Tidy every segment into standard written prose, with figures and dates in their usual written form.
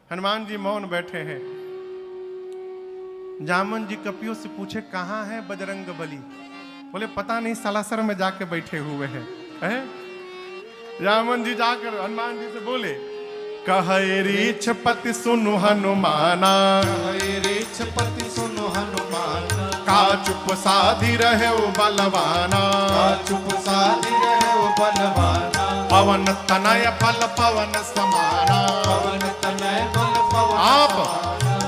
हनुमान जी मौन बैठे हैं। जामन जी कपियों से पूछे कहाँ है बजरंग बली? बोले पता नहीं, सलासर में जाके बैठे हुए हैं। जामन जी जाकर हनुमान जी से बोले, कहे रीछ पति सुनु हनुमाना, कहे रीछ पति सुनु हनुमाना, का चुप साधी रहे ओ बलवाना, का चुप साधी रहे ओ बलवाना, पवन तनय फल पवन समाना, पवन तनय बल पवन आप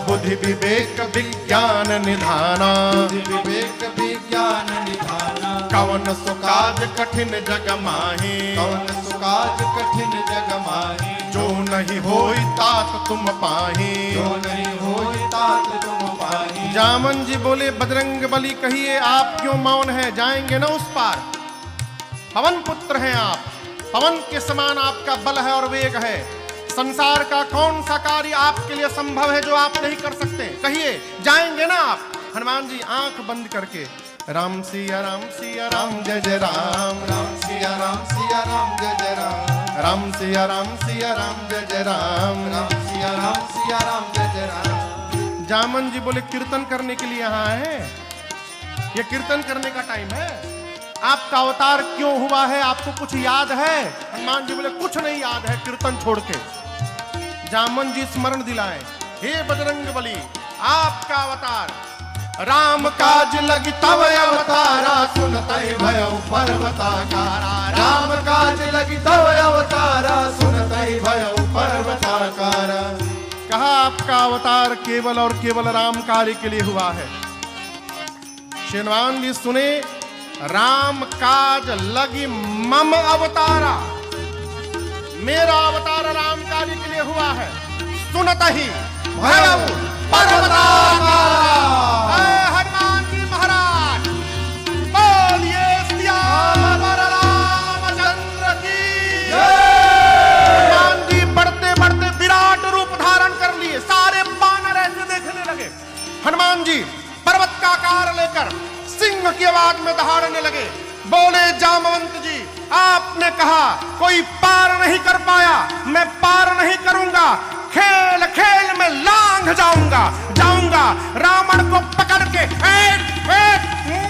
बुद्धि विवेक विज्ञान निधाना, बुद्धि विवेक विज्ञान निधाना, कवन सुकाज कठिन जग माही, कवन सुकाज कठिन जग माही, जो नहीं होई तात तुम पाही, जो नहीं होई तात तुम पाही। जामन जी बोले, बजरंग बली कहिए आप क्यों मौन है? जाएंगे ना उस पार। पवन पुत्र हैं आप, पवन के समान आपका बल है और वेग है। संसार का कौन सा कार्य आपके लिए संभव है जो आप नहीं कर सकते? कहिए, जाएंगे ना आप? हनुमान जी आंख बंद करके राम सिया राम जय जय राम, राम सिया राम जय जय राम, राम सिया राम जय जय राम, राम सिया राम जय जय राम। जामन जी बोले, कीर्तन करने के लिए यहाँ है, ये कीर्तन करने का टाइम है। आपका अवतार क्यों हुआ है, आपको कुछ याद है? हनुमान जी बोले, कुछ नहीं याद है, कीर्तन छोड़ के। जामन जी स्मरण दिलाए, हे बजरंग बली, आपका अवतार राम काज लगी तव अवतारा, सुनतहि भयउ पर्वताकारा, राम काज लगी तव अवतारा, सुनतहि भयउ पर्वताकारा। कहा आपका अवतार केवल और केवल राम कार्य के लिए हुआ है। हनुमान जी सुने, राम काज लगी मम अवतारा, मेरा अवतार राम कार्य के लिए हुआ है। सुनतहि भयउ पर्वताकारा। हनुमान जी महाराज बोलिए सियावर रामचंद्र की जय। हनुमान जी बढ़ते बढ़ते विराट रूप धारण कर लिए, सारे बानर ऐसे देखने लगे। हनुमान जी पर्वत का आकार लेकर सिंह की आवाज में दहाड़ने लगे। बोले, जामवंत जी आपने कहा कोई पार नहीं कर पाया, मैं पार नहीं करूंगा, खेल खेल में लांघ जाऊंगा, रावण को पकड़ के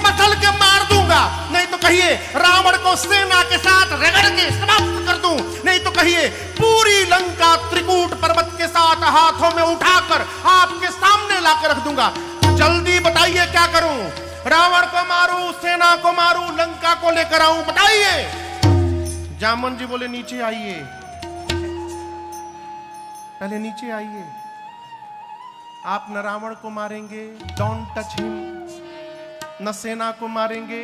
मसल के मार दूंगा, नहीं तो कहिए रावण को सेना के साथ रगड़ के समाप्त कर दूं, नहीं तो कहिए पूरी लंका त्रिकूट पर्वत के साथ हाथों में उठाकर आपके सामने लाकर रख दूंगा। जल्दी बताइए क्या करूं? रावण को मारूं, सेना को मारूं, लंका को लेकर आऊं, बताइए। जामन जी बोले, नीचे आइए, पहले नीचे आइए। आप न रावण को मारेंगे, डोंट टच हिम, न सेना को मारेंगे,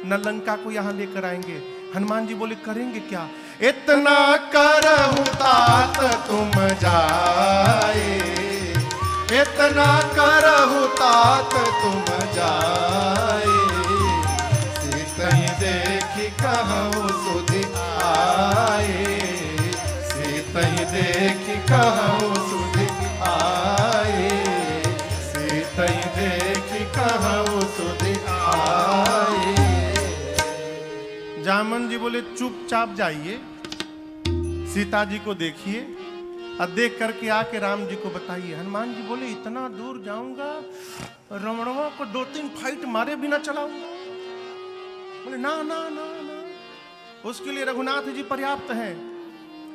न लंका को यहां लेकर आएंगे। हनुमान जी बोले, करेंगे क्या? इतना करहु तात तुम जाए, इतना करहु तात तुम जाए, सीतहि देखि कहु सुधि आए, सीतहि देखि कहु सुधि आए, सीतहि देखि कहु सुधि आए। जामन जी बोले, चुपचाप जाइए, सीता जी को देखिए और देख करके आके राम जी को बताइए। हनुमान जी बोले, इतना दूर जाऊंगा, रावणवा को 2-3 फाइट मारे बिना चलाऊंगा? बोले, ना ना ना ना, उसके लिए रघुनाथ जी पर्याप्त हैं।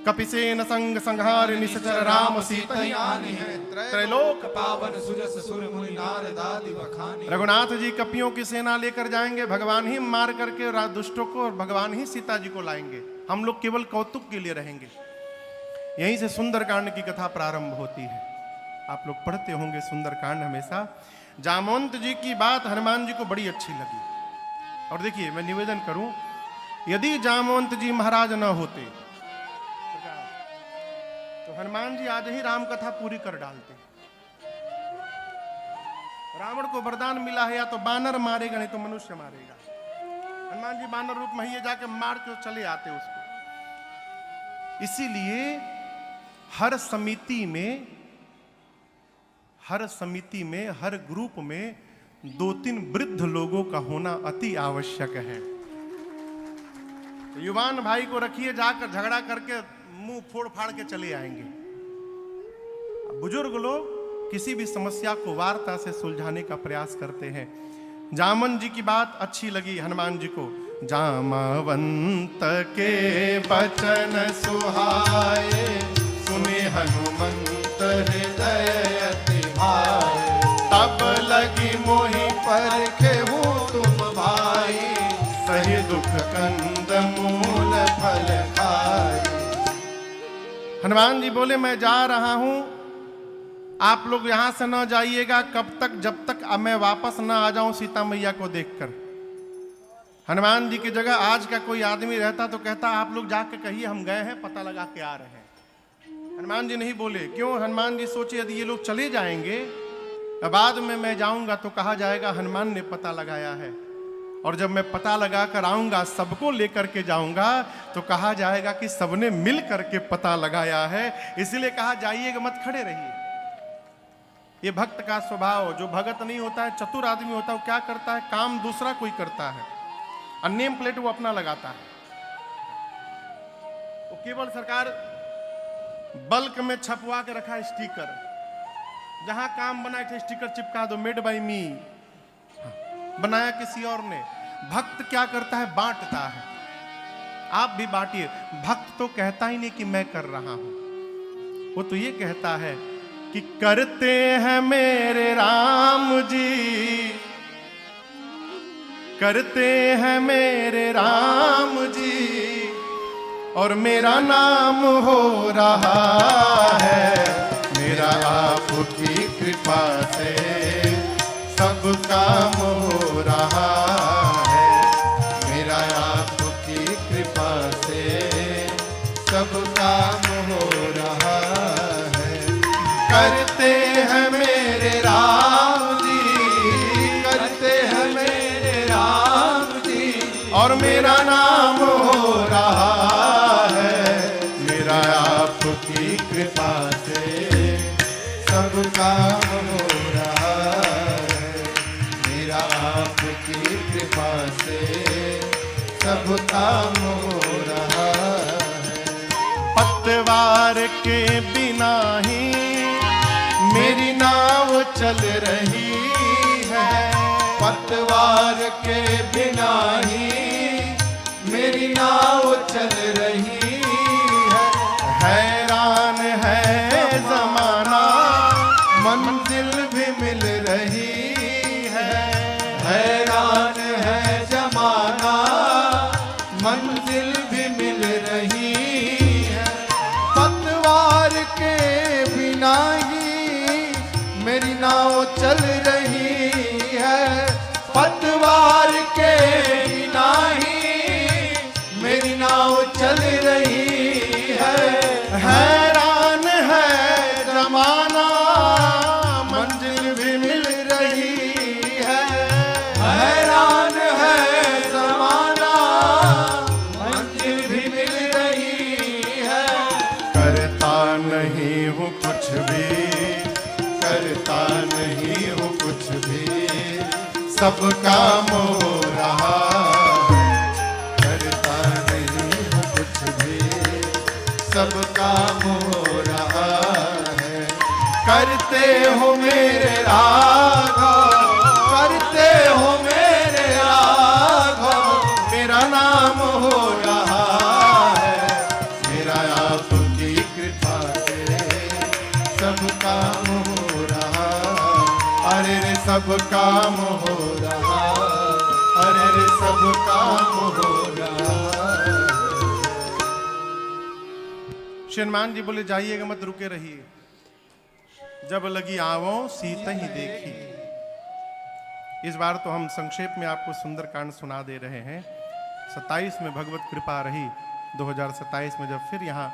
कपिसेन संग संहार निश्चर राम सीता आनी है, त्रैलोक पावन सुजस सुर मुनि नारद आदि बखानी। रघुनाथ जी कपियों की सेना लेकर जाएंगे, भगवान ही मार करके दुष्टों को और भगवान ही सीता जी को लाएंगे। हम लोग केवल कौतुक के लिए रहेंगे। यहीं से सुंदरकांड की कथा प्रारंभ होती है। आप लोग पढ़ते होंगे सुंदरकांड हमेशा। जामवंत जी की बात हनुमान जी को बड़ी अच्छी लगी। और देखिए, मैं निवेदन करूं, यदि जामवंत जी महाराज न होते तो हनुमान जी आज ही राम कथा पूरी कर डालते। रावण को वरदान मिला है, या तो बानर मारेगा नहीं तो मनुष्य मारेगा। हनुमान जी बानर रूप में ही जाके मार के चले आते उसको। इसीलिए हर समिति में, हर ग्रुप में 2-3 वृद्ध लोगों का होना अति आवश्यक है। तो युवान भाई को रखिए, जाकर झगड़ा करके मुंह फोड़ फाड़ के चले आएंगे। बुजुर्ग लोग किसी भी समस्या को वार्ता से सुलझाने का प्रयास करते हैं। जामन जी की बात अच्छी लगी हनुमान जी को। जामवंत के वचन सुहाए, सुने हनुमंत हृदय अति भाए। तब लगी मोहि पर खेहू तुम भाई, सही दुख कंद मूल फल खाए। हनुमान जी बोले मैं जा रहा हूं, आप लोग यहां से न जाइएगा कब तक, जब तक मैं वापस न आ जाऊं सीता मैया को देखकर। हनुमान जी की जगह आज का कोई आदमी रहता तो कहता आप लोग जाके कहिए हम गए हैं, पता लगा के आ रहे हैं। हनुमान जी नहीं बोले। क्यों? हनुमान जी सोचे यदि ये लोग चले जाएंगे, बाद में मैं जाऊंगा तो कहा जाएगा हनुमान ने पता लगाया है, और जब मैं पता लगा कर आऊंगा सबको लेकर के जाऊंगा तो कहा जाएगा कि सबने मिल करके पता लगाया है। इसलिए कहा जाइएगा मत, खड़े रहिए। ये भक्त का स्वभाव, जो भगत नहीं होता है, चतुर आदमी होता है, वो क्या करता है, काम दूसरा कोई करता है और नेम प्लेट वो अपना लगाता है। वो केवल सरकार बल्क में छपवा के रखा है स्टिकर, जहां काम बनाए थे स्टिकर चिपका दो, मेड बाय मी, बनाया किसी और ने। भक्त क्या करता है, बांटता है। आप भी बांटिए। भक्त तो कहता ही नहीं कि मैं कर रहा हूं, वो तो ये कहता है कि करते हैं मेरे राम जी, करते हैं मेरे राम जी, और मेरा नाम हो रहा है। मेरा आपकी कृपा से सब काम हो रहा है। मेरा आपकी कृपा से सब काम हो रहा है। करते हैं मेरे राम जी, करते हैं मेरे राम जी, और मेरा नाम हो रहा है। मेरा आपकी कृपा से सब काम हो रहा है। मेरा आपकी कृपा से सब काम हो रहा है। पतवार के बिना ही मेरी नाव चल रही है। पतवार के बिना ही मेरी नाव चल रही है। हैरान है जमाना, मंजिल भी मिल रही है। हैरान है जमाना, मंजिल भी मिल रही है। पतवार के बिना ही मेरी नाव चल रही है। पतवार के बिना ही मेरी नाव चल रही है। हैरान है जमाना, मंजिल भी मिल रही है। हैरान है जमाना, मंजिल भी मिल रही है। करता नहीं हूँ कुछ भी, करता नहीं हूँ कुछ भी, सब काम हो रहा है। करता नहीं हूँ कुछ भी, सब काम हो रहा है। करते हो मेरे राघव, करते हो मेरे राघव, मेरा नाम हो रहा है। मेरा आपकी कृपा से सब काम हो रहा। अरे रे सब काम हो रहा, अरे रे सब काम हो रहा। श्री हनुमान जी बोले जाइएगा मत, रुके रहिए। जब लगी आवो सीता ही देखी। इस बार तो हम संक्षेप में आपको सुंदरकांड सुना दे रहे हैं। 27 में भगवत कृपा रही, 2027 में जब फिर यहाँ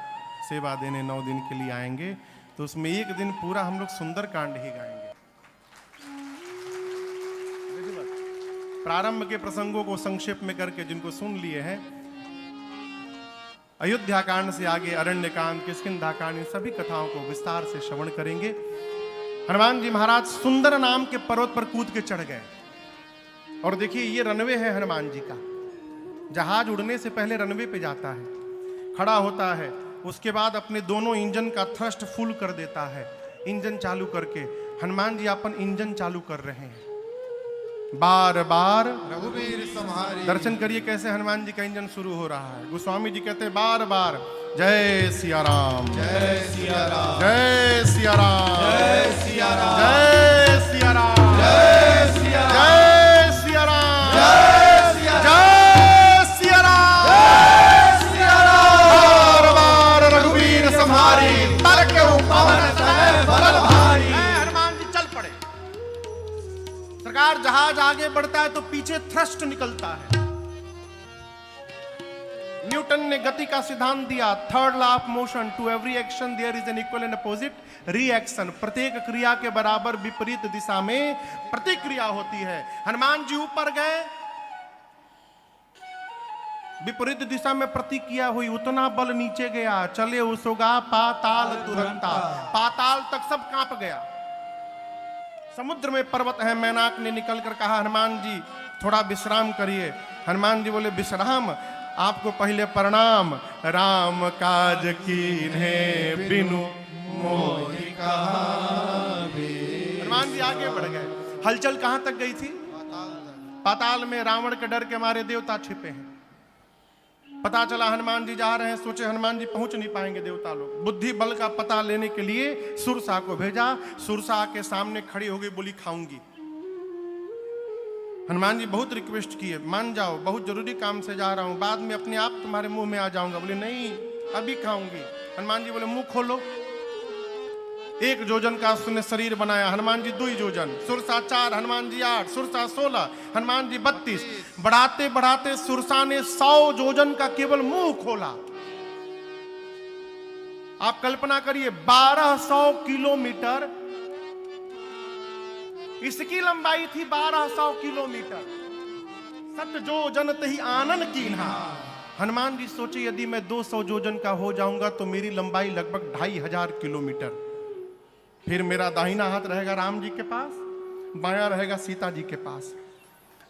सेवा देने 9 दिन के लिए आएंगे तो उसमें एक दिन पूरा हम लोग सुंदरकांड ही गाएंगे। प्रारंभ के प्रसंगों को संक्षेप में करके जिनको सुन लिए हैं, अयोध्या कांड से आगे अरण्य कांड, किष्किंधा कांड, इन सभी कथाओं को विस्तार से श्रवण करेंगे। हनुमान जी महाराज सुंदर नाम के पर्वत पर कूद के चढ़ गए। और देखिए ये रनवे है हनुमान जी का। जहाज उड़ने से पहले रनवे पे जाता है, खड़ा होता है, उसके बाद अपने दोनों इंजन का थ्रस्ट फुल कर देता है, इंजन चालू करके हनुमान जी अपन इंजन चालू कर रहे हैं। बार बार रघुवीर संहारी। दर्शन करिए कैसे हनुमान जी का इंजन शुरू हो रहा है। गोस्वामी जी कहते हैं बार बार जय सिया राम, जय सिया राम, जय सिया राम, जय सिया राम, जय सिया राम, जय सिया राम, जय सिया राम, जय सिया राम, जय सिया राम, जय सिया राम। बार बार रघुवीर संहारी, तर के पवन तनय बल भारी। हनुमान जी चल पड़े। सरकार जहाज आगे बढ़ता है तो पीछे थ्रस्ट निकलता है। न्यूटन ने गति का सिद्धांत दिया, third law of motion, to every action there is an equal and opposite reaction. प्रत्येक क्रिया के बराबर विपरीत दिशा में प्रतिक्रिया होती है। हनुमान जी ऊपर गए, विपरीत दिशा में प्रतिक्रिया हुई, उतना बल नीचे गया, चले उसोगा पाताल तुरंता। पाताल तक सब कांप गया। समुद्र में पर्वत है। मैनाक ने निकलकर कहा हनुमान जी थोड़ा विश्राम करिए। हनुमान जी बोले विश्राम, आपको पहले प्रणाम। राम काज कीन्हे बिनु मोहि कहावे। हनुमान जी आगे बढ़ गए। हलचल कहां तक गई थी? पाताल में। रावण के डर के मारे देवता छिपे हैं। पता चला हनुमान जी जा रहे हैं। सोचे हनुमान जी पहुंच नहीं पाएंगे देवता लोग। बुद्धि बल का पता लेने के लिए सुरसा को भेजा। सुरसा के सामने खड़ी हो गई, बोली खाऊंगी। हनुमान जी बहुत रिक्वेस्ट किए, मान जाओ, बहुत जरूरी काम से जा रहा हूं, बाद में अपने आप तुम्हारे मुंह में आ जाऊंगा। बोले नहीं, अभी खाऊंगी। हनुमान जी बोले मुंह खोलो। 1 जोजन का उसने शरीर बनाया। हनुमान जी 2 जोजन, सुरसा 4, हनुमान जी 8, सुरसा 16, हनुमान जी 32। बढ़ाते बढ़ाते सुरसा ने 100 जोजन का केवल मुंह खोला। आप कल्पना करिए 1200 किलोमीटर इसकी लंबाई थी। 1200 किलोमीटर। सत जोजन तही आनन कीन्हा। हनुमान जी सोचे यदि मैं 200 जोजन का हो जाऊंगा तो मेरी लंबाई लगभग 2500 किलोमीटर। फिर मेरा दाहिना हाथ रहेगा राम जी के पास, बायां रहेगा सीता जी के पास।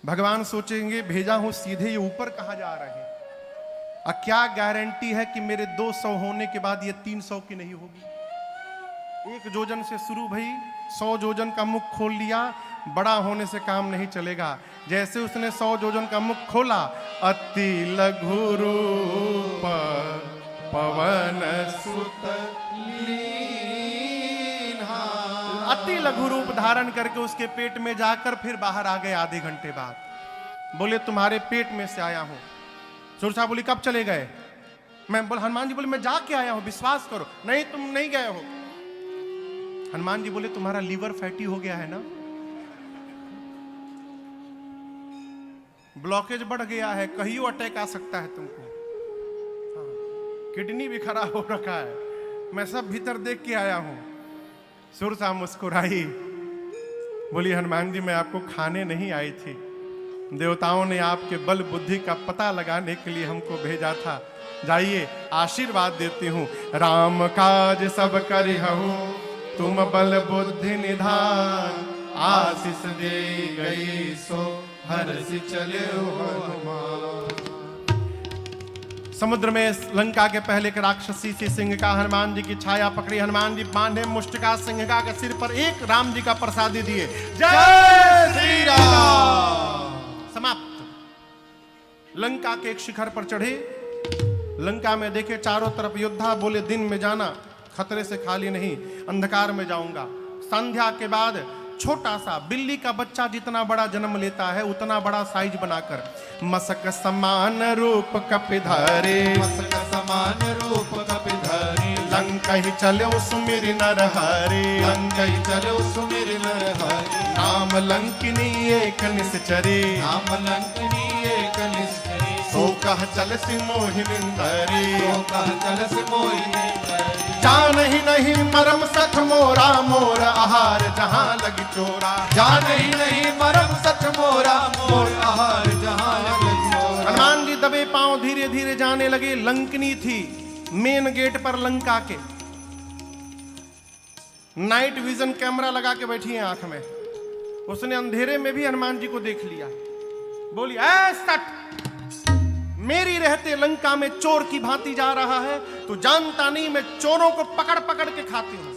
भगवान सोचेंगे भेजा हूं सीधे, ये ऊपर कहां जा रहे हैं। क्या गारंटी है कि मेरे 200 होने के बाद ये 300 की नहीं होगी। 1 जोजन से शुरू भई, 100 जोजन का मुख खोल लिया। बड़ा होने से काम नहीं चलेगा। जैसे उसने 100 जोजन का मुख खोला, अति लघु रूप पवन सुत लीन्हा। अति लघु रूप धारण करके उसके पेट में जाकर फिर बाहर आ गए। आधे घंटे बाद बोले तुम्हारे पेट में से आया हूं। सुरसा बोली कब चले गए? मैं बोल हनुमान जी बोले मैं जाके आया हूं, विश्वास करो। नहीं तुम नहीं गए हो। हनुमान जी बोले तुम्हारा लीवर फैटी हो गया है ना, ब्लॉकेज बढ़ गया है, कहीं अटैक आ सकता है तुमको। हाँ, किडनी भी खराब हो रखा है, मैं सब भीतर देख के आया हूं। सुरसा मुस्कुराई, बोली हनुमान जी मैं आपको खाने नहीं आई थी, देवताओं ने आपके बल बुद्धि का पता लगाने के लिए हमको भेजा था। जाइए आशीर्वाद देती हूँ। राम काज सब करिहु तुम बल बुद्धि निधान, आशीष दे गई सो हर्षि चले हनुमान। समुद्र में लंका के पहले के राक्षसी सी सिंह का हनुमान जी की छाया पकड़ी। हनुमान जी बांधे मुष्टिका सिंहिका के सिर पर एक राम जी का प्रसादी दिए। जय श्री राम। समाप्त। लंका के एक शिखर पर चढ़े। लंका में देखे चारों तरफ योद्धा। बोले दिन में जाना, खतरे से खाली नहीं, अंधकार में जाऊंगा। संध्या के बाद छोटा सा बिल्ली का बच्चा जितना बड़ा जन्म लेता है उतना बड़ा साइज बनाकर मसक समान रूप कपिधरे, मसक समान रूप कपिधरे, लंका ही चलो सुमिर नर हरे, लंका ही चलो सुमिर नर हरे। राम लंकिनी एक निश्चरे, राम लंकिनी एक निश्चरे, सो कह चल सि मोहिनिंदरे, सो कह चल सि मोहिनिंदरे। जान ही नहीं मरम सख मोरा, मोर आहार जहां लगी चोरा, जान ही नहीं मरम सच मोरा, मोर आहार जहां लगी चोरा। हनुमान जी दबे पांव धीरे धीरे जाने लगे। लंकनी थी मेन गेट पर लंका के, नाइट विजन कैमरा लगा के बैठी है आंख में। उसने अंधेरे में भी हनुमान जी को देख लिया। बोली ऐ सट, मेरी रहते लंका में चोर की भांति जा रहा है, तो जानता नहीं मैं चोरों को पकड़ पकड़ के खाती हूं।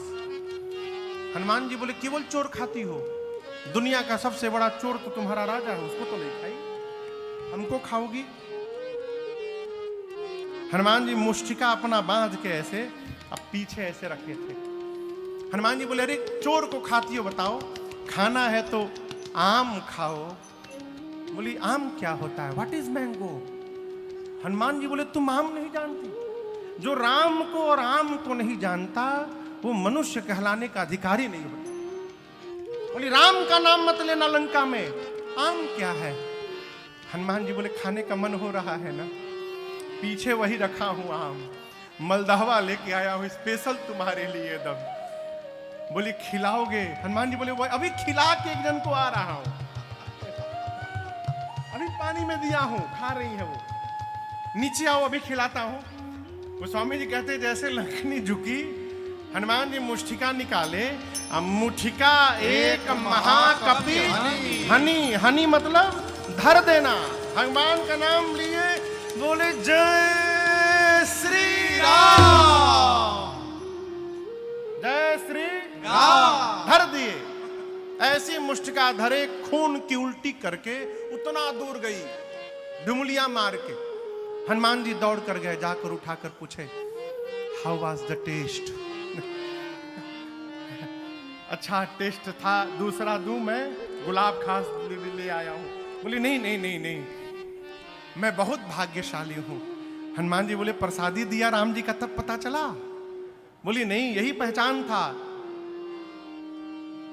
हनुमान जी बोले केवल चोर खाती हो, दुनिया का सबसे बड़ा चोर तो तुम्हारा राजा है, उसको तो नहीं खाई, हमको खाओगी? हनुमान जी मुष्टिका अपना बांध के ऐसे अब पीछे ऐसे रखे थे। हनुमान जी बोले अरे चोर को खाती हो, बताओ, खाना है तो आम खाओ। बोली आम क्या होता है, what is mango? Hanuman ji बोले तुम आम नहीं जानती, जो राम को और आम को नहीं जानता वो मनुष्य कहलाने का अधिकारी नहीं होता। बोली राम का नाम मत लेना लंका में, आम क्या है? हनुमान जी बोले खाने का मन हो रहा है ना, पीछे वही रखा हूं आम, मलदहवा लेके आया हूं स्पेशल तुम्हारे लिए दम। बोली खिलाओगे? हनुमान जी बोले वो अभी खिला के एक जन को आ रहा हूं, अभी पानी में दिया हूं, खा रही है वो, नीचे आओ अभी खिलाता हूं। वो स्वामी जी कहते जैसे लंकनी झुकी, हनुमान जी मुष्टिका निकाले, अब मुठिका एक महाकपि हनी, हनी मतलब धर देना, भगवान का नाम लिए, बोले जय श्री राम, जय श्री राम, धर दिए। ऐसी मुष्टिका धरे, खून की उल्टी करके उतना दूर गई, ढुमलिया मार के। हनुमान जी दौड़ कर गए, जाकर उठाकर पूछे हाउ वाज द टेस्ट? अच्छा टेस्ट था, दूसरा दूं मैं? गुलाब खास ले आया हूं। बोली नहीं नहीं नहीं नहीं, मैं बहुत भाग्यशाली हूं। हनुमान जी बोले प्रसादी दिया राम जी का तब पता चला? बोली नहीं, यही पहचान था।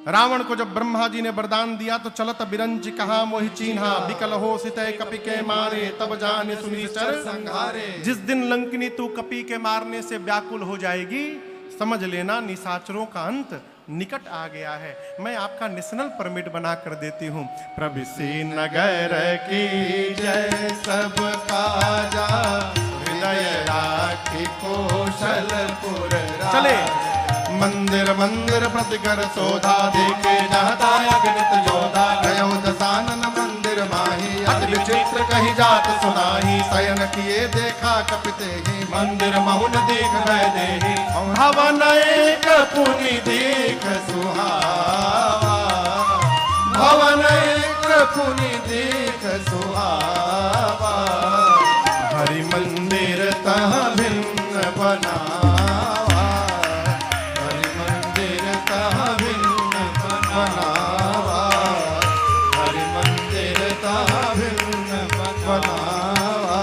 रावण को जब ब्रह्मा जी ने वरदान दिया तो चलत बिरंज कहा मोहि चीन्हा, बिकल हो सितय कपि के मारे, तब जाने सुनिश्चर संहारे। जिस दिन लंकिनी तू कपि के मारने से व्याकुल हो जाएगी, समझ लेना निशाचरों का अंत निकट आ गया है। मैं आपका नेशनल परमिट बना कर देती हूँ। प्रभुसी नगर की जय, सब काजा हृदय राखी कौशलपुर। चले मंदिर मंदिर प्रतिकर शोधा, देखे जाता अगणित योधा। गयो दसानन मंदिर माही, अति विचित्र कही जात सुनाही। शयन किए देखा कपिते ही, मंदिर महुन देख भय देहि। भवन एक पुनि देख सुहावा, भवन एक पुनि देख सुहावा। हरि मंदिर तह भिन्न बनावा, हरि मंदिर तह भिन्न बनावा, हरि मंदिर तह भिन्न बनावा।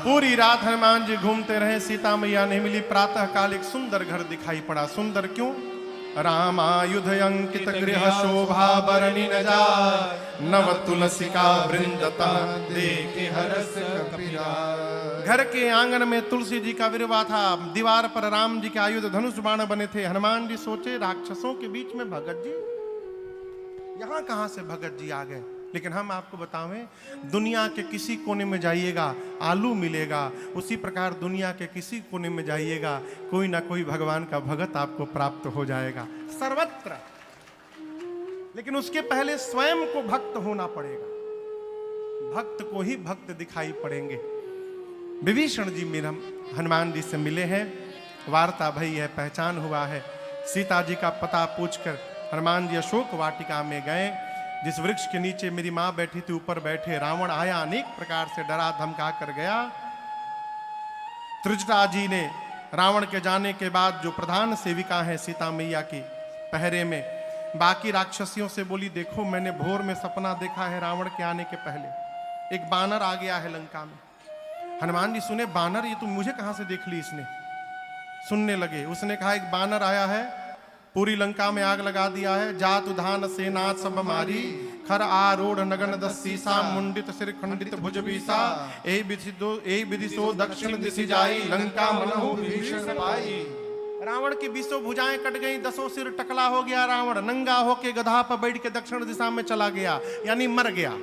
पूरी रात हनुमान जी घूमते रहे, सीता मैया नहीं मिली। प्रातः काल एक सुंदर घर दिखाई पड़ा। सुंदर क्यों? रामायुध अंकित गृह शोभा बरनी न जाय, नव तुलसिका वृंदता देखे हरस कपिराय। घर के आंगन में तुलसी जी का विरवा था, दीवार पर राम जी के आयुध धनुष बाण बने थे। हनुमान जी सोचे राक्षसों के बीच में भगत जी, यहां कहां से भगत जी आ गए? लेकिन हम आपको बतावें, दुनिया के किसी कोने में जाइएगा आलू मिलेगा, उसी प्रकार दुनिया के किसी कोने में जाइएगा कोई ना कोई भगवान का भगत आपको प्राप्त हो जाएगा सर्वत्र। लेकिन उसके पहले स्वयं को भक्त होना पड़ेगा, भक्त को ही भक्त दिखाई पड़ेंगे। विभीषण जी मेरा हनुमान जी से मिले हैं, वार्ता भई है, पहचान हुआ है। सीता जी का पता पूछकर हनुमान जी अशोक वाटिका में गए, जिस वृक्ष के नीचे मेरी मां बैठी थी ऊपर बैठे रावण आया, अनेक प्रकार से डरा धमका कर गया। त्रिजटा जी ने रावण के जाने के बाद जो प्रधान सेविका है सीता मैया की पहरे में, बाकी राक्षसियों से बोली देखो मैंने भोर में सपना देखा है, रावण के आने के पहले एक बानर आ गया है लंका में। हनुमान जी सुने बानर, ये तो मुझे कहां से देख ली इसने? सुनने लगे, उसने कहा एक बानर आया है, पूरी लंका में आग लगा दिया है, जात उधान सेना सब मारी, खर आरूढ़ नगन दस सीसा, मुंडित सिर खंडित भुज बीसा, ए विधि सो दक्षिण दिशि जाई, लंका मनहु भीषण पाई। रावण की 20 भुजाएं कट गई, 10 सिर टकला हो गया रावण, नंगा होके गधा पर बैठ के दक्षिण दिशा में चला गया, यानी मर गया।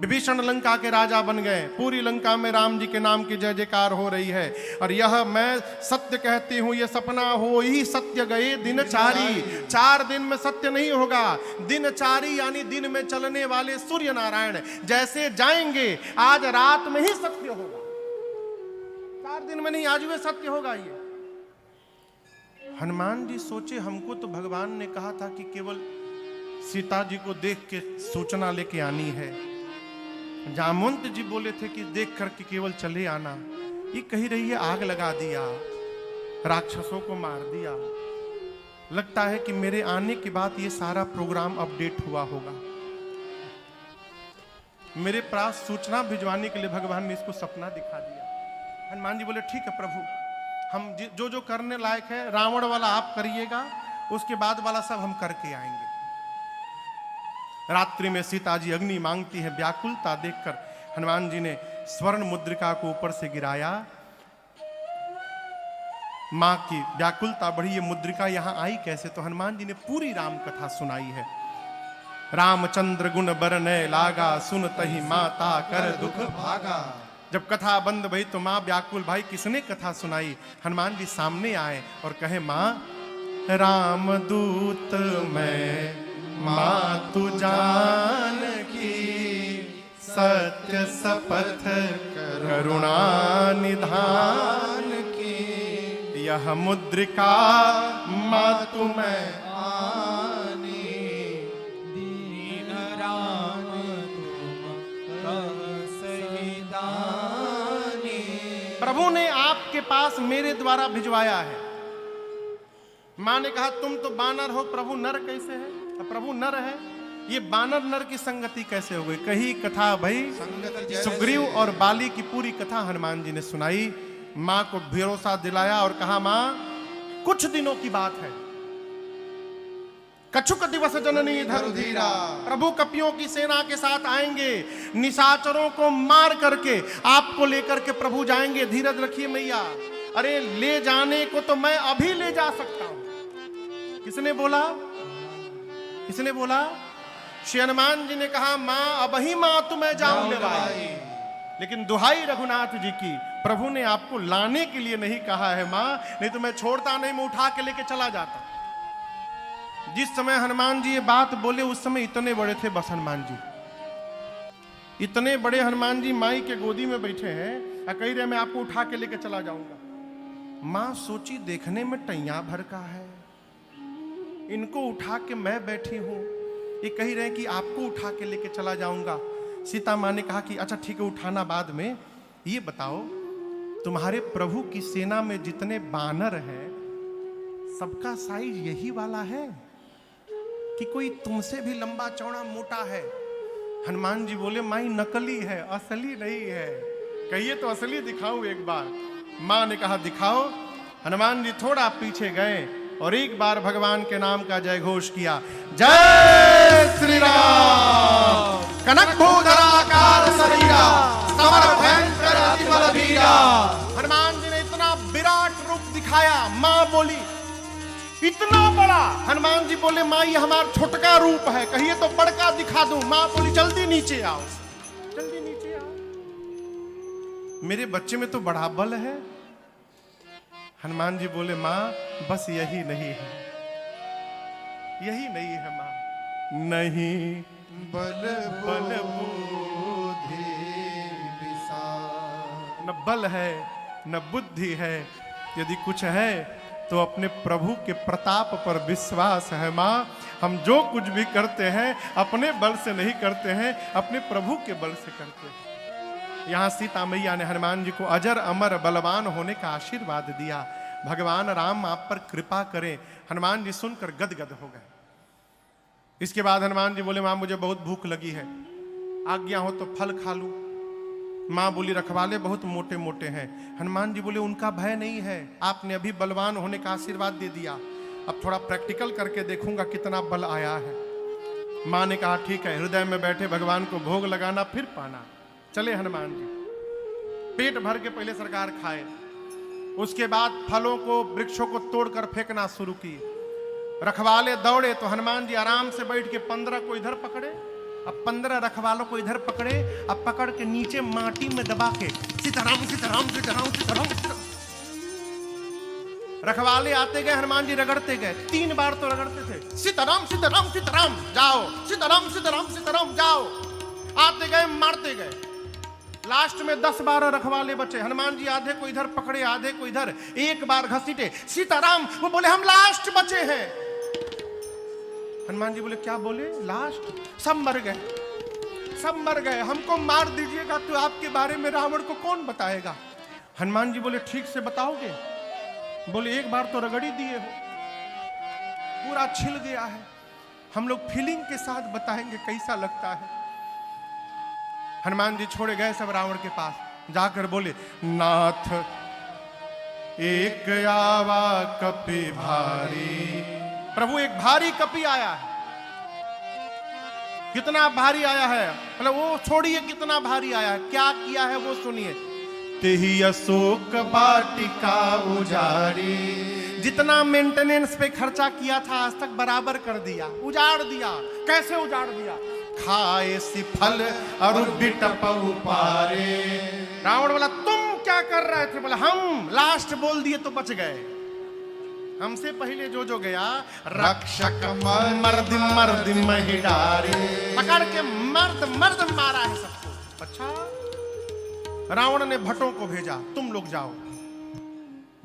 विभीषण लंका के राजा बन गए, पूरी लंका में राम जी के नाम की जय जयकार हो रही है। और यह मैं सत्य कहती हूं, यह सपना हो ही सत्य गए दिनचारी। 4 दिन में सत्य नहीं होगा, दिनचारी यानी दिन में चलने वाले सूर्य नारायण जैसे जाएंगे, आज रात में ही सत्य होगा, 4 दिन में नहीं, आज में सत्य होगा। ये हनुमान जी सोचे, हमको तो भगवान ने कहा था कि केवल सीता जी को देख के सूचना लेके आनी है। जामवंत जी बोले थे कि देख करके केवल चले आना। ये कही रही है आग लगा दिया, राक्षसों को मार दिया। लगता है कि मेरे आने के बाद ये सारा प्रोग्राम अपडेट हुआ होगा। मेरे पास सूचना भिजवाने के लिए भगवान ने इसको सपना दिखा दिया। हनुमान जी बोले ठीक है प्रभु, हम जो जो करने लायक है रावण वाला आप करिएगा, उसके बाद वाला सब हम करके आएंगे। रात्रि में सीता जी अग्नि मांगती है। व्याकुलता देखकर हनुमान जी ने स्वर्ण मुद्रिका को ऊपर से गिराया। मां की व्याकुलता बढ़ी, ये मुद्रिका यहां आई कैसे? तो हनुमान जी ने पूरी राम कथा सुनाई है। रामचंद्र गुण बरने लागा, सुनतहि माता कर दुख भागा। जब कथा बंद भई तो मां व्याकुल, भाई किसने कथा सुनाई? हनुमान जी सामने आए और कहे मां रामदूत मैं, मां तू जान की सत्य सपथ करुणा निधान की। यह मुद्रिका मां तुम्हें आनी, दीन राम तुम कह सही दानी। प्रभु ने आपके पास मेरे द्वारा भिजवाया है। मां ने कहा तुम तो बानर हो, प्रभु नर कैसे है? प्रभु नर है, ये बानर नर की संगति कैसे हो गई? कही कथा भाई सुग्रीव और बाली की पूरी कथा हनुमान जी ने सुनाई। मां को भरोसा दिलाया और कहा मां कुछ दिनों की बात है, कछुक दिवस जननी धरुधीरा, प्रभु कपियों की सेना के साथ आएंगे, निशाचरों को मार करके आपको लेकर के प्रभु जाएंगे। धीरज रखिए मैया। अरे ले जाने को तो मैं अभी ले जा सकता हूं। किसने बोला? किसने बोला? श्री हनुमान जी ने कहा मां अब ही मां तुम्हें जाऊं ले भाई, लेकिन दुहाई रघुनाथ जी की, प्रभु ने आपको लाने के लिए नहीं कहा है मां, नहीं तो मैं छोड़ता नहीं, मैं उठा के लेके चला जाता। जिस समय हनुमान जी ये बात बोले उस समय इतने बड़े थे बस हनुमान जी, इतने बड़े हनुमान जी माई के गोदी में बैठे हैं और कह रहे मैं आपको उठा के लेके चला जाऊंगा। मां सोची देखने में टैया भर का है, इनको उठा के मैं बैठी हूं, ये कह रहे हैं कि आपको उठा के लेके चला जाऊंगा। सीता मां ने कहा कि अच्छा ठीक है उठाना बाद में, ये बताओ तुम्हारे प्रभु की सेना में जितने बानर हैं सबका साइज यही वाला है कि कोई तुमसे भी लंबा चौड़ा मोटा है? हनुमान जी बोले माई नकली है, असली नहीं है। कहिए तो असली दिखाऊं एक बार। मां ने कहा दिखाओ। हनुमान जी थोड़ा पीछे गए और एक बार भगवान के नाम का जय घोष किया, जय श्री राम। कनक भूधराकार शरीरा, समर भयंकर अति बलबीरा। हनुमान जी ने इतना विराट रूप दिखाया। मां बोली इतना बड़ा? हनुमान जी बोले मां ये हमारा छोटका रूप है, कहिए तो बड़का दिखा दूं। मां बोली जल्दी नीचे आओ, जल्दी नीचे आओ, मेरे बच्चे में तो बड़ा बल है। हनुमान जी बोले मां बस यही नहीं है, यही नहीं है मां, नहीं बल बल बुद्धि विशाल। न बल है न बुद्धि है, यदि कुछ है तो अपने प्रभु के प्रताप पर विश्वास है। मां हम जो कुछ भी करते हैं अपने बल से नहीं करते हैं, अपने प्रभु के बल से करते हैं। यहां सीता मैया ने हनुमान जी को अजर अमर बलवान होने का आशीर्वाद दिया। भगवान राम आप पर कृपा करें। हनुमान जी सुनकर गदगद हो गए। इसके बाद हनुमान जी बोले मां मुझे बहुत भूख लगी है, आज्ञा हो तो फल खा लूं। मां बोली रखवाले बहुत मोटे मोटे हैं। हनुमान जी बोले उनका भय नहीं है, आपने अभी बलवान होने का आशीर्वाद दे दिया, अब थोड़ा प्रैक्टिकल करके देखूंगा कितना बल आया है। मां ने कहा ठीक है, हृदय में बैठे भगवान को भोग लगाना फिर पाना। चले हनुमान जी, पेट भर के पहले सरकार खाए, उसके बाद फलों को वृक्षों को तोड़कर फेंकना शुरू किए। रखवाले दौड़े तो हनुमान जी आराम से बैठ के 15 को इधर पकड़े, अब 15 रखवालों को इधर पकड़े, अब पकड़ के नीचे माटी में दबा के सीताराम सीताराम सीताराम सीताराम। रखवाले आते गए, हनुमान जी रगड़ते गए, 3 बार तो रगड़ते थे, सीताराम सीताराम सीताराम जाओ, सीताराम सीताराम सीताराम जाओ। आते गए मारते गए, लास्ट में 10-12 रखवाले बचे। हनुमान जी आधे को इधर पकड़े, आधे को इधर, एक बार घसीटे। सीताराम वो बोले हम लास्ट बचे हैं। हनुमान जी बोले क्या बोले? लास्ट? सब मर गए, सब मर गए, हमको मार दीजिएगा तो आपके बारे में रावण को कौन बताएगा? हनुमान जी बोले ठीक से बताओगे? बोले एक बार तो रगड़ी दिए हो, पूरा छिल गया है, हम लोग फीलिंग के साथ बताएंगे कैसा लगता है। हनुमान जी छोड़े गए सब रावण के पास, जाकर बोले नाथ एक आवा कपि भारी। प्रभु एक भारी कपि आया है। कितना भारी आया है? मतलब वो छोड़िए कितना भारी आया है, क्या किया है वो सुनिए। तेहि अशोक वाटिका उजाड़ी। जितना मेंटेनेंस पे खर्चा किया था आज तक बराबर कर दिया, उजाड़ दिया। कैसे उजाड़ दिया? खाए सी फल और बिटप पारे। रावण बोला तुम क्या कर रहे थे? बोला हम लास्ट बोल दिए तो बच गए, हमसे पहले जो गया रक्षक मर्द मर्द महिडारे। पकड़ के मर्द मर्द मारा है सबको। अच्छा, रावण ने भट्टों को भेजा, तुम लोग जाओ।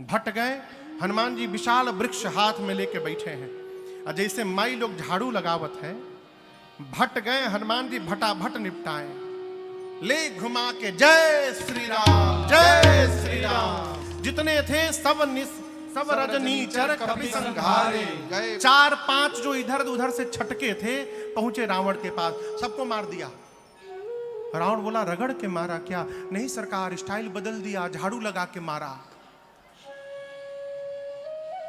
भट्ट गए। हनुमान जी विशाल वृक्ष हाथ में लेके बैठे हैं, और जैसे माई लोग झाड़ू लगावत है, भट्ट गए। हनुमान जी भटाभट निपटाए, ले घुमा के जय श्री राम जय श्री राम। जितने थे सब रजनीचर कपि संघारे। 4-5 जो इधर उधर से छटके थे पहुंचे रावण के पास, सबको मार दिया। रावण बोला रगड़ के मारा क्या? नहीं सरकार, स्टाइल बदल दिया, झाड़ू लगा के मारा।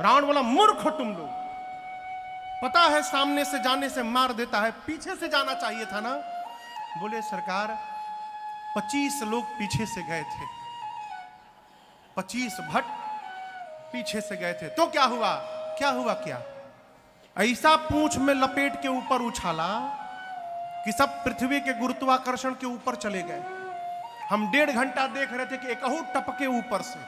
रावण बोला मूर्ख हो तुम लोग, पता है सामने से जाने से मार देता है, पीछे से जाना चाहिए था ना। बोले सरकार 25 लोग पीछे से गए थे, 25 भट्ट पीछे से गए थे, तो क्या हुआ? क्या हुआ? क्या ऐसा पूंछ में लपेट के ऊपर उछाला कि सब पृथ्वी के गुरुत्वाकर्षण के ऊपर चले गए। हम 1.5 घंटा देख रहे थे कि एकहू टपके ऊपर से।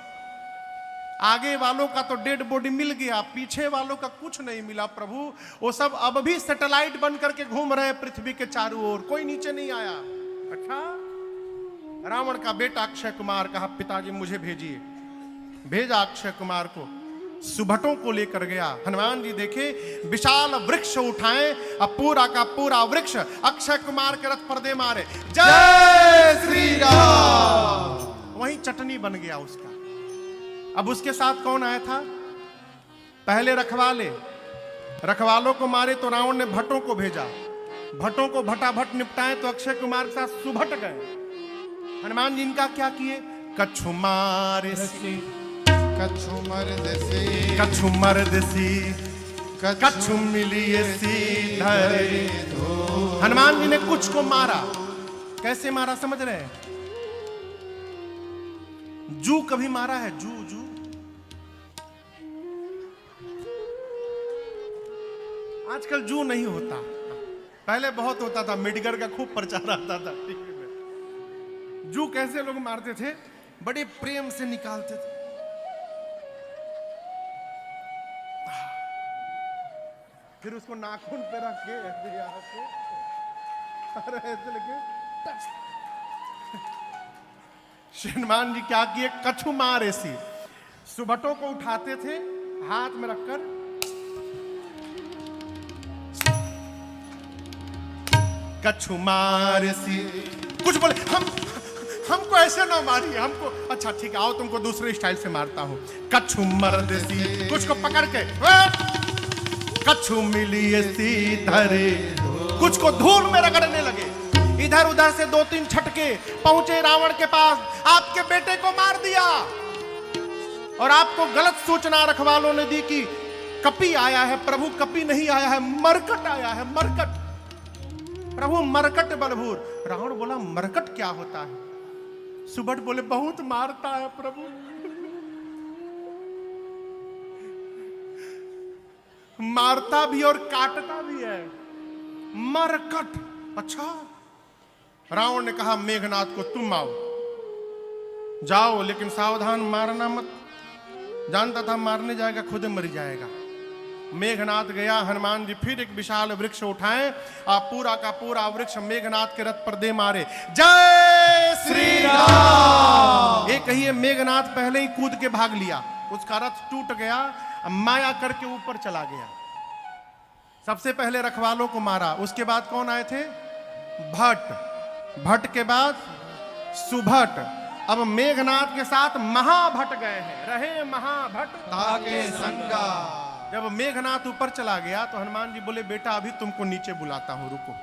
आगे वालों का तो डेड बॉडी मिल गया, पीछे वालों का कुछ नहीं मिला। प्रभु वो सब अब भी सैटेलाइट बन करके घूम रहे हैं पृथ्वी के चारों ओर, कोई नीचे नहीं आया। अच्छा, रावण का बेटा अक्षय कुमार कहा पिताजी मुझे भेजिए। भेजा अक्षय कुमार को, सुभटों को लेकर गया। हनुमान जी देखे विशाल वृक्ष उठाए, अब पूरा का पूरा वृक्ष अक्षय कुमार के रथ पर दे मारे जय श्री राम। वहीं चटनी बन गया उसका। अब उसके साथ कौन आया था? पहले रखवाले, रखवालों को मारे तो रावण ने भट्टों को भेजा, भट्टों को भटाभट निपटाए तो अक्षय कुमार के साथ सुभट गए। हनुमान जी इनका क्या किए? कछु मारे कछु मर्दसी कछु मर्दसी कछु मिलिए धरे। हनुमान जी ने कुछ को मारा। कैसे मारा समझ रहे हैं? जू कभी मारा है? जू जू आजकल जू नहीं होता, पहले बहुत होता था, मिडगर का खूब प्रचार आता था टीवी में। जू कैसे लोग मारते थे? बड़े प्रेम से निकालते थे, फिर उसको नाखून पे रख के ऐसे लगे। हनुमान जी क्या किए? कछु मार ऐसी सुभटों को उठाते थे हाथ में रखकर, कछु मार ऐसी। कुछ बोले हमको ऐसे ना मारिए, हमको अच्छा ठीक है आओ तुमको दूसरे स्टाइल से मारता हूं। कछु मर्द सी, कुछ को पकड़ के कछु मिली सी धरे, कुछ को धूल में रगड़ने लगे। इधर उधर से 2-3 छटके पहुंचे रावण के पास, आपके बेटे को मार दिया। और आपको गलत सूचना रखवालों ने दी कि कपि आया है। प्रभु कपि नहीं आया है, मरकट आया है, मरकट। प्रभु मरकट बलभूर। रावण बोला मरकट क्या होता है? सुभट बोले बहुत मारता है प्रभु। मारता भी और काटता भी है, मरकट। अच्छा, रावण ने कहा मेघनाथ को तुम आओ, जाओ लेकिन सावधान, मारना मत। जानता था मारने जाएगा खुद मर जाएगा। मेघनाथ गया, हनुमान जी फिर एक विशाल वृक्ष उठाए और पूरा का पूरा वृक्ष मेघनाथ के रथ पर दे मारे। जय श्री राम। एक ही मेघनाथ पहले ही कूद के भाग लिया, उसका रथ टूट गया, माया करके ऊपर चला गया। सबसे पहले रखवालों को मारा, उसके बाद कौन आए थे? भट्ट, भट्ट के बाद सुभट, अब मेघनाथ के साथ महाभट्ट गए हैं। रहे महाभट्ट ताके संगा। जब मेघनाथ ऊपर चला गया तो हनुमान जी बोले बेटा अभी तुमको नीचे बुलाता हूं, रुको।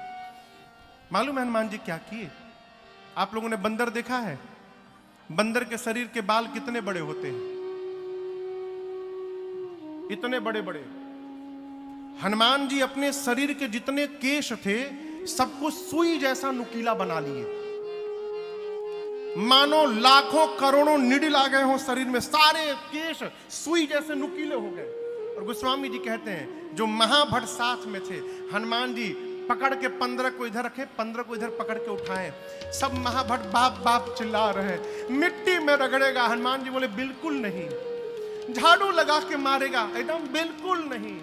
मालूम है हनुमान जी क्या किए? आप लोगों ने बंदर देखा है? बंदर के शरीर के बाल कितने बड़े होते हैं, इतने बड़े बड़े। हनुमान जी अपने शरीर के जितने केश थे सबको सुई जैसा नुकीला बना लिए, मानो लाखों करोड़ों निडिल आ गए हो शरीर में, सारे केश सुई जैसे नुकीले हो गए। और गोस्वामी जी कहते हैं जो महाभट्ट साथ में थे, हनुमान जी पकड़ के 15 को इधर रखे, 15 को इधर पकड़ के उठाए। सब महाभट्ट बाप बाप चिल्ला रहे, मिट्टी में रगड़ेगा। हनुमान जी बोले बिल्कुल नहीं। झाड़ू लगा के मारेगा, एकदम बिल्कुल नहीं।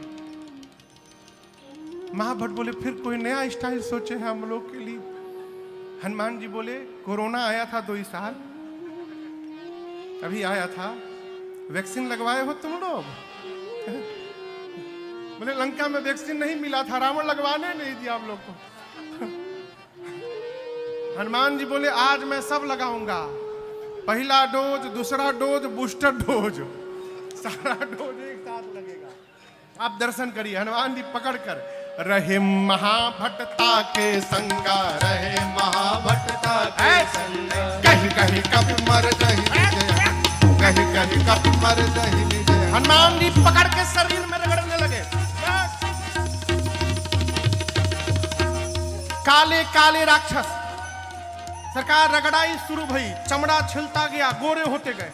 महाभट्ट बोले फिर कोई नया स्टाइल सोचे हैं हम लोग के लिए। हनुमान जी बोले कोरोना आया था 2 साल, अभी आया था, वैक्सीन लगवाए हो तुम लोग? बोले लंका में वैक्सीन नहीं मिला था, रावण लगवाने नहीं दिया हम लोग को। हनुमान जी बोले आज मैं सब लगाऊंगा, पहला डोज, दूसरा डोज, बूस्टर डोज, सारा डोज एक साथ लगेगा। आप दर्शन करिए। हनुमान जी पकड़कर रहे महाभट्टता के संगा, रहे महाभट्टता के संगा। कहीं कहीं कभी मर दही कहीं कहीं कभी मर दही। हनुमान जी पकड़ के शरीर में रगड़ने लगे। काले काले राक्षस सरकार रगड़ाई शुरू भई, चमड़ा छिलता गया, गोरे होते गए।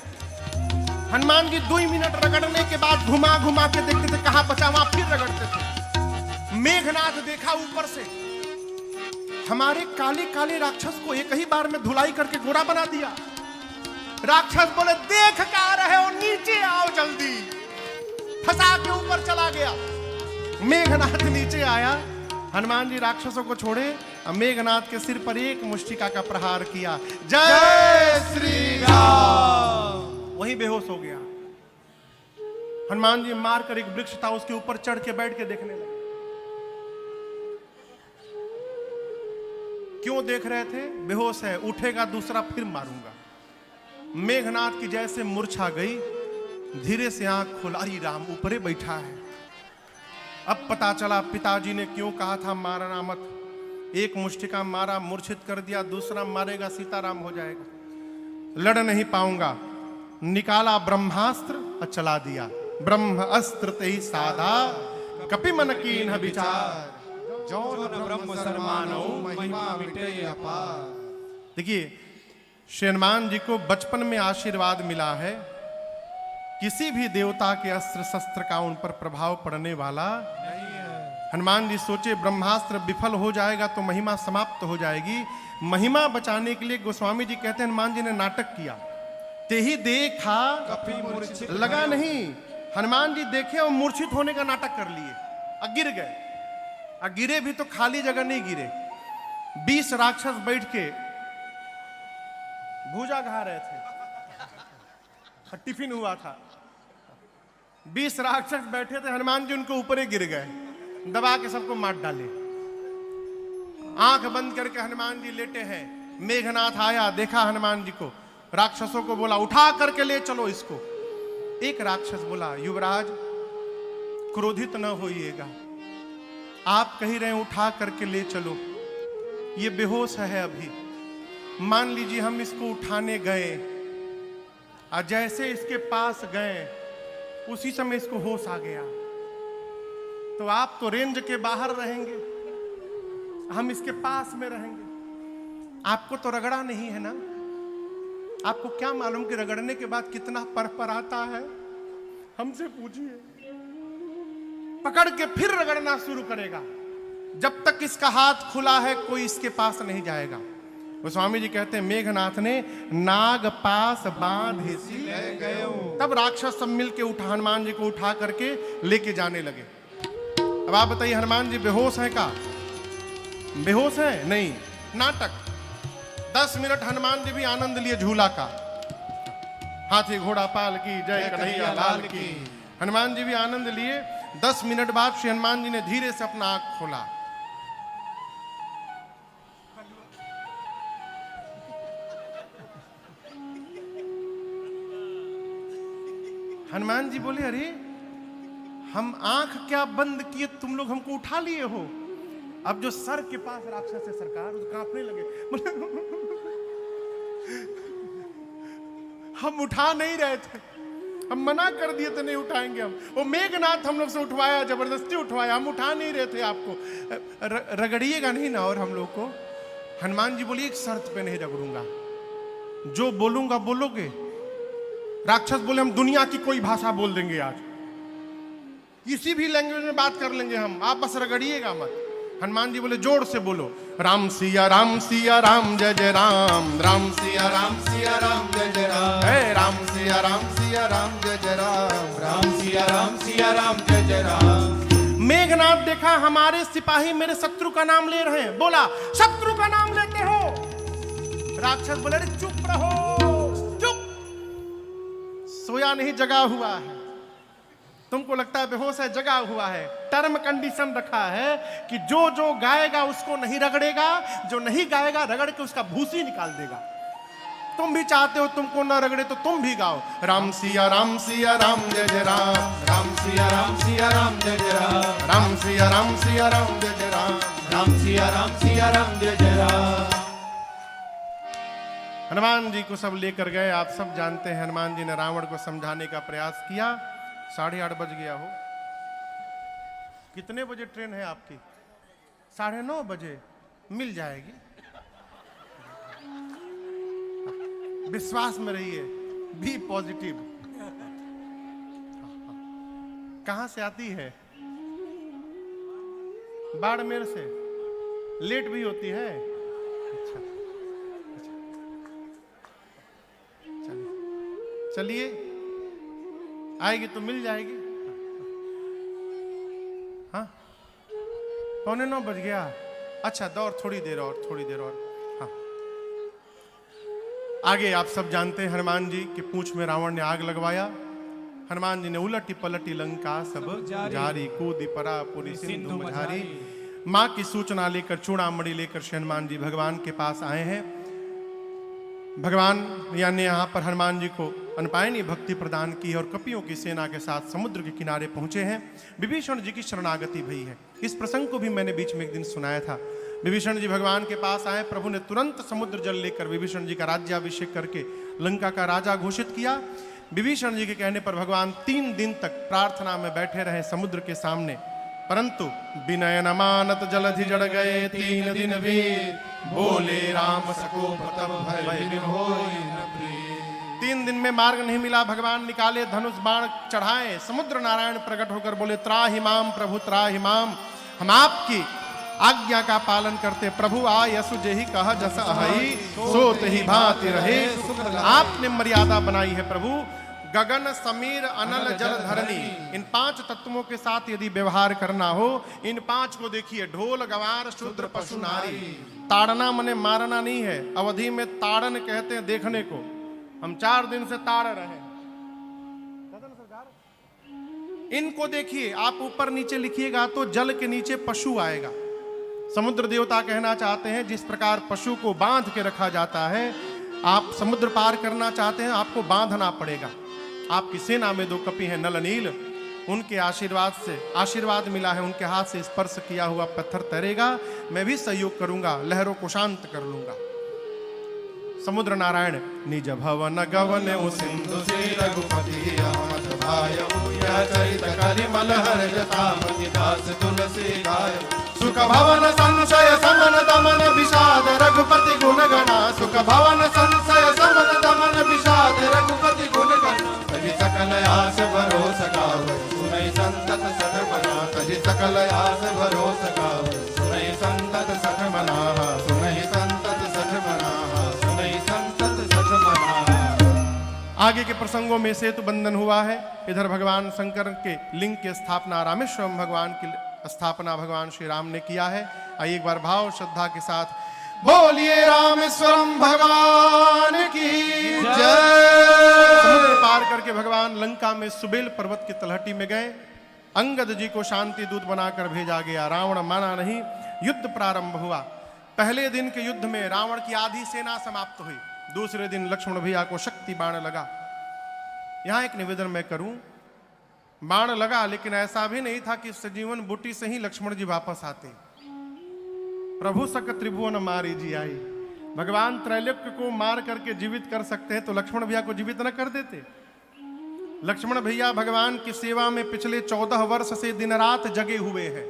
हनुमान जी 2 मिनट रगड़ने के बाद घुमा घुमा के देखते थे कहां बचा, वहां फिर रगड़ते थे। मेघनाथ देखा ऊपर से, हमारे काले काले राक्षस को एक ही बार में धुलाई करके गोरा बना दिया। राक्षस बोले देख क्या रहे हो, नीचे आओ जल्दी। फंसा के ऊपर चला गया। मेघनाथ नीचे आया, हनुमान जी राक्षसों को छोड़े, मेघनाथ के सिर पर एक मुष्टिका का प्रहार किया। जय श्री राम। वहीं बेहोश हो गया। हनुमान जी मारकर एक वृक्ष था उसके ऊपर चढ़ के बैठ के देखने लगे। क्यों देख रहे थे? बेहोश है, उठेगा दूसरा फिर मारूंगा। मेघनाथ की जैसे मूर्छा गई, धीरे से आंख खोला, अरे राम ऊपरे बैठा है। अब पता चला पिताजी ने क्यों कहा था मारना मत। एक मुष्टिका मारा, मूर्छित कर दिया, दूसरा मारेगा सीताराम हो जाएगा। लड़ नहीं पाऊंगा। निकाला ब्रह्मास्त्र और चला दिया। ब्रह्म अस्त्र ते ही साधा, कपि मन कीन्ह विचार, जौन ब्रह्म सरमानो महिमा मिटे अपार। देखिए श्री हनुमान जी को बचपन में आशीर्वाद मिला है, किसी भी देवता के अस्त्र शस्त्र का उन पर प्रभाव पड़ने वाला नहीं है। हनुमान जी सोचे ब्रह्मास्त्र विफल हो जाएगा तो महिमा समाप्त हो जाएगी। महिमा बचाने के लिए गोस्वामी जी कहते हैं हनुमान जी ने नाटक किया। ते ही देखा कपि मूर्छित लगा नहीं, हनुमान जी देखे और मूर्छित होने का नाटक कर लिए और गिर गए। और गिरे भी तो खाली जगह नहीं गिरे, 20 राक्षस बैठ के भूजा खा रहे थे और टिफिन हुआ था। 20 राक्षस बैठे थे, हनुमान जी उनके ऊपर ही गिर गए, दबा के सबको मार डाले। आंख बंद करके हनुमान जी लेटे हैं। मेघनाथ आया, देखा हनुमान जी को, राक्षसों को बोला उठा करके ले चलो इसको। एक राक्षस बोला युवराज क्रोधित न होइएगा, आप कह रहे हैं उठा करके ले चलो, ये बेहोश है अभी। मान लीजिए हम इसको उठाने गए और जैसे इसके पास गए उसी समय इसको होश आ गया, तो आप तो रेंज के बाहर रहेंगे, हम इसके पास में रहेंगे। आपको तो रगड़ा नहीं है ना, आपको क्या मालूम कि रगड़ने के बाद कितना पर आता है, हमसे पूछिए। पकड़ के फिर रगड़ना शुरू करेगा, जब तक इसका हाथ खुला है कोई इसके पास नहीं जाएगा। गोस्वामी जी कहते हैं मेघनाथ ने नाग पास बांध सी ले गए। तब राक्षस सब मिल के उठा हनुमान जी को उठा करके लेके जाने लगे। अब आप बताइए, हनुमान जी बेहोश हैं का? बेहोश हैं? नहीं, नाटक। 10 मिनट हनुमान जी भी आनंद लिए झूला का। हाथी घोड़ा पाल की जय कन्हैया लाल की। हनुमान जी भी आनंद लिए। 10 मिनट बाद श्री हनुमान जी ने धीरे से अपना आंख खोला। हनुमान जी बोले, अरे हम आंख क्या बंद किए, तुम लोग हमको उठा लिए हो। अब जो सर के पास राक्षस है सरकार, वो कांपने लगे। हम उठा नहीं रहे थे, हम मना कर दिए थे नहीं उठाएंगे हम। वो मेघनाथ हम लोग से उठवाया, जबरदस्ती उठवाया, हम उठा नहीं रहे थे आपको। रगड़िएगा नहीं ना और हम लोग को। हनुमान जी बोलिए, एक शर्त पे नहीं रगड़ूंगा, जो बोलूंगा बोलोगे। राक्षस बोले, हम दुनिया की कोई भाषा बोल देंगे आज, किसी भी लैंग्वेज में बात कर लेंगे हम, आप बस रगड़िएगा मत। हनुमान जी बोले, जोर से बोलो, राम सिया राम जय जय राम, राम सिया राम जय जय राम, हे राम सिया राम जय जय राम, राम सिया राम जय जय राम। मेघनाथ देखा हमारे सिपाही मेरे शत्रु का नाम ले रहे हैं, बोला, शत्रु का नाम लेते हो? राक्षस बोले, अरे चुप रहो, चुप, सोया नहीं जगा हुआ है। तुमको लगता है बेहोश है, जगा हुआ है। टर्म कंडीशन रखा है कि जो जो गाएगा उसको नहीं रगड़ेगा, जो नहीं गाएगा रगड़ के उसका भूसी निकाल देगा। तुम भी चाहते हो तुमको न रगड़े तो तुम भी गाओ, राम सिया राम जय जय राम, राम सिया राम जय जय राम, राम सिया राम जय जय राम, राम सिया राम जय जय राम। हनुमान जी को सब लेकर गए। आप सब जानते हैं हनुमान जी ने रावण को समझाने का प्रयास किया। 8:30 बज गया हो। कितने बजे ट्रेन है आपकी? 9:30 बजे मिल जाएगी। विश्वास में रहिए, बी पॉजिटिव। कहां से आती है? बाड़मेर से। लेट भी होती है? अच्छा, चलिए, आएगी तो मिल जाएगी। हाँ, 8:45 बज गया। अच्छा, दौर थोड़ी देर और। हाँ, आगे आप सब जानते हैं हनुमान जी के पूंछ में रावण ने आग लगवाया। हनुमान जी ने उलटी पलटी लंका सब जारी, कूदी परा पुरी सिंधु मझारी। माँ की सूचना लेकर चूड़ामणि लेकर श्री हनुमान जी भगवान के पास आए हैं। भगवान यानी यहाँ पर हनुमान जी को अनपायनी भक्ति प्रदान की और कपियों की सेना के साथ समुद्र के किनारे पहुंचे हैं। विभीषण जी की शरणागति भई है। इस प्रसंग को भी मैंने बीच में एक दिन सुनाया था। विभीषण जी भगवान के पास आए, प्रभु ने तुरंत समुद्र जल लेकर विभीषण जी का राज्याभिषेक करके लंका का राजा घोषित किया। विभीषण जी के कहने पर भगवान 3 दिन तक प्रार्थना में बैठे रहे समुद्र के सामने, परंतु विनय न मानत जलधि जड़ गए 3 दिन वीर, बोले राम सको तब भय बिन होई न प्रीत। 3 दिन में मार्ग नहीं मिला। भगवान निकाले धनुष बाण चढ़ाए, समुद्र नारायण प्रकट होकर बोले, त्राहि माम प्रभु त्राहि माम, हम आपकी आज्ञा का पालन करते। प्रभु आयसु जेहि कहा जस अहई, सोत ही भांति रहे। आपने मर्यादा बनाई है प्रभु। गगन समीर अनल जल धरनी, इन 5 तत्वों के साथ यदि व्यवहार करना हो, इन 5 को देखिए, ढोल गवार शूद्र पशु नारी। ताड़ना मने मारना नहीं है, अवधि में ताड़न कहते हैं देखने को। हम 4 दिन से ताड़ रहे। इनको देखिए, आप ऊपर नीचे लिखिएगा तो जल के नीचे पशु आएगा। समुद्र देवता कहना चाहते हैं जिस प्रकार पशु को बांध के रखा जाता है, आप समुद्र पार करना चाहते हैं, आपको बांधना पड़ेगा। आपकी सेना में 2 कपि हैं नल नील, उनके आशीर्वाद से आशीर्वाद मिला है, उनके हाथ से स्पर्श किया हुआ पत्थर तैरेगा। मैं भी सहयोग करूंगा, लहरों को शांत कर लूंगा। समुद्र नारायण निज भवन गवन सिंधु से रघुपति अहमद भाय, चरित करिमल हर जटामति दास तुलसी गाय। सुख भवन संशय समन दमन विषाद रघुपति गुण गणा, सुख भवन संशय समन दमन विषाद रघुपति गुण गणा। तजि सकल आस भरोसा गावै, सुनै संतत सठ मना, तजि सकल आस भरोसा गावै, सुनै संतत सठ मना, सुनै संतत सठ मना, सुनै संतत सठ मना। आगे के प्रसंगों में सेतु बंधन हुआ है। इधर भगवान शंकर के लिंग की स्थापना, रामेश्वरम भगवान की स्थापना भगवान श्री राम ने किया है। आइए एक बार भाव श्रद्धा के साथ बोलिए रामेश्वरम भगवान की जय। समुद्र पार करके भगवान लंका में सुबेल पर्वत की तलहटी में गए। अंगद जी को शांति दूत बनाकर भेजा गया। रावण माना नहीं, युद्ध प्रारंभ हुआ। पहले दिन के युद्ध में रावण की आधी सेना समाप्त हुई। दूसरे दिन लक्ष्मण भैया को शक्ति बाण लगा। यहां एक निवेदन मैं करूं, बाण लगा लेकिन ऐसा भी नहीं था कि सजीवन बूटी से ही लक्ष्मण जी वापस आते। प्रभु सक त्रिभुवन मारी जी आई। भगवान त्रैलोक्य को मार करके जीवित कर सकते हैं तो लक्ष्मण भैया को जीवित न कर देते। लक्ष्मण भैया भगवान की सेवा में पिछले 14 वर्ष से दिन रात जगे हुए हैं।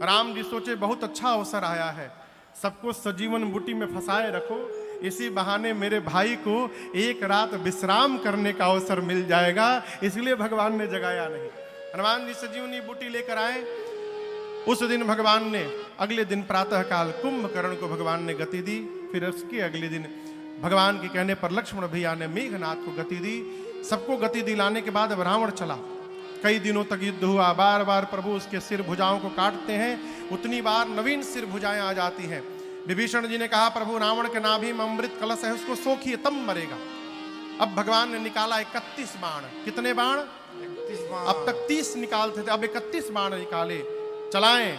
राम जी सोचे बहुत अच्छा अवसर आया है, सबको सजीवन बूटी में फंसाए रखो, इसी बहाने मेरे भाई को एक रात विश्राम करने का अवसर मिल जाएगा, इसलिए भगवान ने जगाया नहीं। हनुमान जी सजीवनी बूटी लेकर आए। उस दिन भगवान ने अगले दिन प्रातः काल कुंभकर्ण को भगवान ने गति दी। फिर उसके अगले दिन भगवान के कहने पर लक्ष्मण भैया ने मेघनाथ को गति दी। सबको गति दिलाने के बाद अब रावण चला। कई दिनों तक युद्ध हुआ। बार बार प्रभु उसके सिर भुजाओं को काटते हैं, उतनी बार नवीन सिर भुजाएं आ जाती हैं। विभीषण जी ने कहा प्रभु रावण के नाभि में अमृत कलश है, उसको सोखिए तब मरेगा। अब भगवान ने निकाला 31 बाण। कितने बाण? 31 बाण। अब तक 30 निकालते थे, अब 31 बाण निकाले, चलाएं।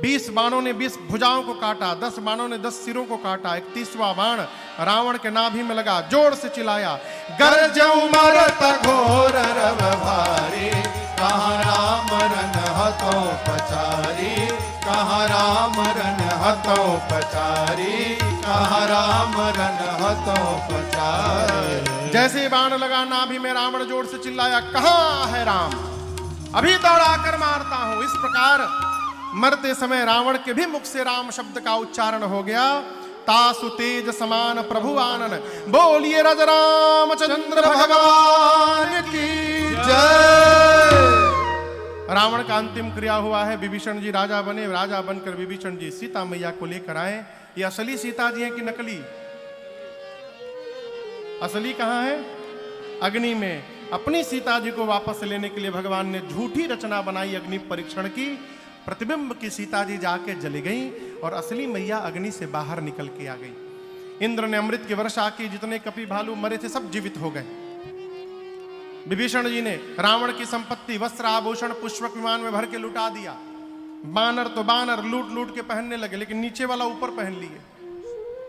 20 बाणों ने 20 भुजाओं को काटा, 10 बाणों ने 10 सिरों को काटा। 31वां बाण रावण के नाभि में लगा। जोर से चिल्लाया गरजऊ मरत घोर रव भारी, कहाँ राम रन हतो पचारी, कहाँ राम रन हतो पचारी, कहाँ राम रन हतो पचारी। जैसे बाण लगा नाभि में रावण जोर से चिल्लाया कहाँ है राम, अभी दौड़ा कर मारता हूं। इस प्रकार मरते समय रावण के भी मुख से राम शब्द का उच्चारण हो गया। तासु तेज समान प्रभु आनन, बोलिए रज रामचंद्र भगवान की जय। रावण का अंतिम क्रिया हुआ है। विभीषण जी राजा बने। राजा बनकर विभीषण जी सीता मैया को लेकर आए। ये असली सीता जी है कि नकली? असली कहां है? अग्नि में। अपनी सीता जी को वापस लेने के लिए भगवान ने झूठी रचना बनाई अग्नि परीक्षण की। प्रतिबिंब की सीता जी जाके जली गई और असली मैया अग्नि से बाहर निकल के आ गई। इंद्र ने अमृत की वर्षा की, जितने कपि भालू मरे थे सब जीवित हो गए। विभीषण जी ने रावण की संपत्ति वस्त्र आभूषण पुष्पक विमान में भर के लुटा दिया। बानर तो बानर लूट लूट के पहनने लगे, लेकिन नीचे वाला ऊपर पहन लिए,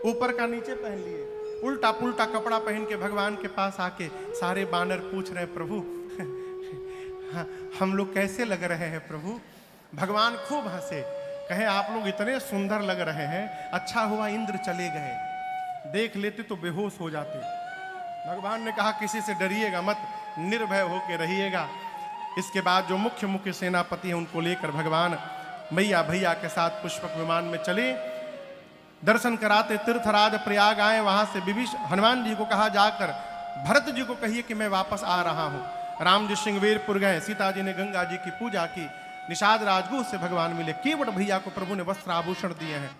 ऊपर का नीचे पहन लिए। उल्टा पुल्टा कपड़ा पहन के भगवान के पास आके सारे बानर पूछ रहे प्रभु हम लोग कैसे लग रहे हैं प्रभु? भगवान खूब हंसे, कहे आप लोग इतने सुंदर लग रहे हैं, अच्छा हुआ इंद्र चले गए, देख लेते तो बेहोश हो जाते। भगवान ने कहा किसी से डरिएगा मत, निर्भय होकर रहिएगा। इसके बाद जो मुख्य मुख्य सेनापति हैं उनको लेकर भगवान मैया भैया के साथ पुष्पक विमान में चले। दर्शन कराते तीर्थराज प्रयाग आए। वहां से हनुमान जी को कहा जाकर भरत जी को कहिए कि मैं वापस आ रहा हूं। राम जी श्रृंगवेरपुर गए। सीता जी ने गंगा जी की पूजा की। निषाद राजगुह से भगवान मिले। केवट भैया को प्रभु ने वस्त्र आभूषण दिए हैं।